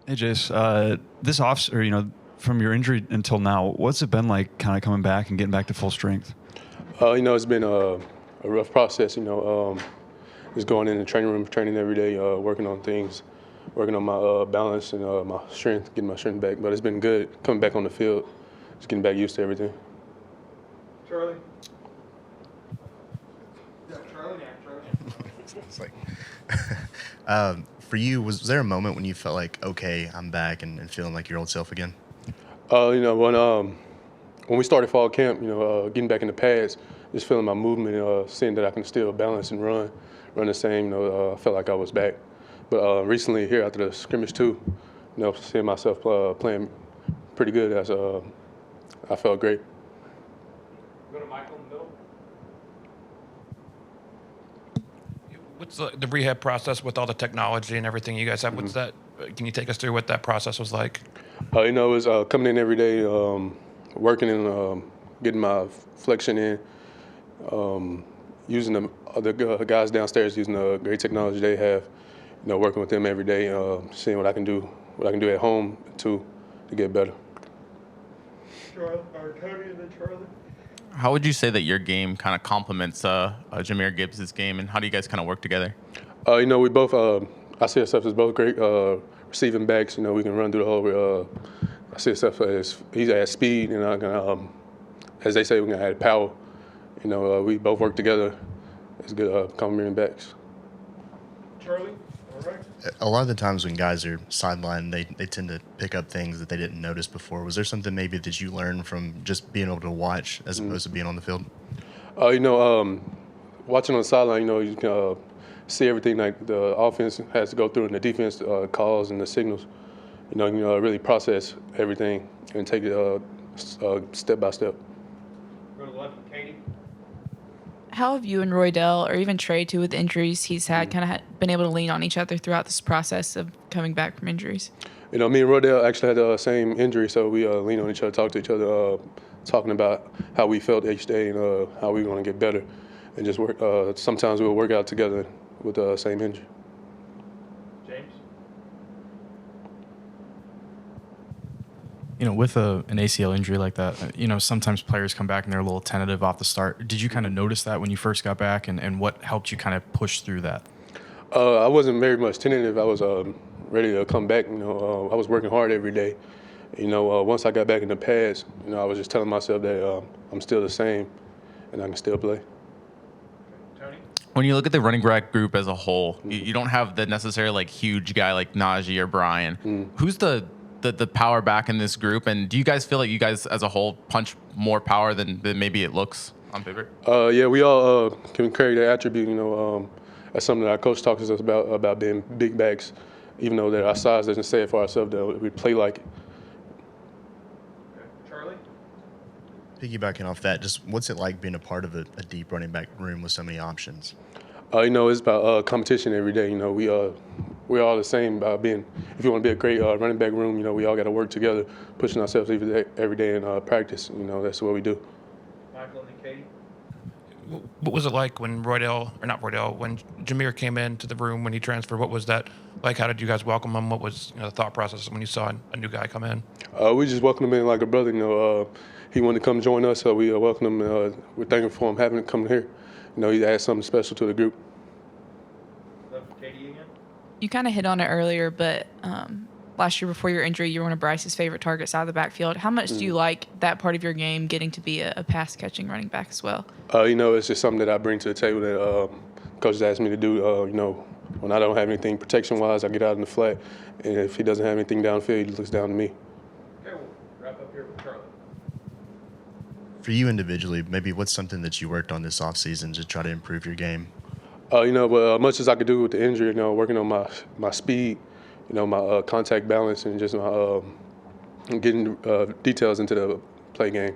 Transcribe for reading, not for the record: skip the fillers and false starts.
Hey, Jase. This off, or from your injury until now, what's it been like, kind of coming back and getting back to full strength? It's been a rough process. Just going in the training room, training every day, working on things, working on my balance and my strength, getting my strength back. But it's been good coming back on the field, just getting back used to everything. Charlie. Yeah, Charlie. It's like, for you, was there a moment when you felt like, okay, I'm back and feeling like your old self again? When we started fall camp, getting back in the pads, just feeling my movement, seeing that I can still balance and run the same. I felt like I was back. But recently here after the scrimmage too, seeing myself playing pretty good, I felt great. Go to Michael in the middle. What's the rehab process with all the technology and everything you guys have? What's that? Can you take us through what that process was like? It was coming in every day, working and getting my flexion in, using the guys downstairs using the great technology they have. Working with them every day, seeing what I can do at home too to get better. Charlie, or Cody, and then Charlie. How would you say that your game kind of complements JaMarr Gibbs' game, and how do you guys kind of work together? We both, I see ourselves as both great receiving backs. We can run through the hole. I see ourselves as he's at speed, and I can, as they say, we can add power. We both work together as good complementary backs. Charlie, all right. A lot of the times when guys are sidelined, they tend to pick up things that they didn't notice before. Was there something maybe that you learned from just being able to watch as opposed to being on the field? Watching on the sideline, you can see everything like the offense has to go through and the defense calls and the signals. You can really process everything and take it step by step. Go to the left with Katie. How have you and Roydell, or even Trey too, with injuries he's had, kind of been able to lean on each other throughout this process of coming back from injuries? Me and Rodell actually had the same injury, so we lean on each other, talk to each other, talking about how we felt each day and how we want to get better, and just work. Sometimes we'll work out together with the same injury. James. With an ACL injury like that, sometimes players come back and they're a little tentative off the start. Did you kind of notice that when you first got back, and what helped you kind of push through that? I wasn't very much tentative. I was ready to come back. I was working hard every day. Once I got back in the pads, I was just telling myself that I'm still the same and I can still play. Tony. When you look at the running back group as a whole, you don't have the necessary huge guy like Najee or Brian. Who's the power back in this group, and do you guys feel like you guys as a whole punch more power than maybe it looks on paper? Yeah, we all can carry that attribute. That's something that our coach talks to us about being big backs, even though that our size doesn't say it for ourselves. That we play like it. Okay. Charlie. Piggybacking off that, just what's it like being a part of a deep running back room with so many options? It's about competition every day. We're all the same about being. If you want to be a great running back room, we all got to work together, pushing ourselves every day in practice. That's what we do. Michael and then Katie. What was it like when when JaMarr came into the room when he transferred? What was that like? How did you guys welcome him? What was the thought process when you saw a new guy come in? We just welcomed him in like a brother. He wanted to come join us, so we welcomed him. We're thankful for him having come here. He adds something special to the group. Left with Katie again. You kind of hit on it earlier, but last year before your injury, you were one of Bryce's favorite targets out of the backfield. How much do you like that part of your game, getting to be a pass-catching running back as well? It's just something that I bring to the table that coaches asked me to do. When I don't have anything protection-wise, I get out in the flat, and if he doesn't have anything downfield, he looks down to me. Okay, we'll wrap up here with Charlie. For you individually, maybe what's something that you worked on this offseason to try to improve your game? Much as I could do with the injury, working on my speed, my contact balance, and just my getting details into the play game.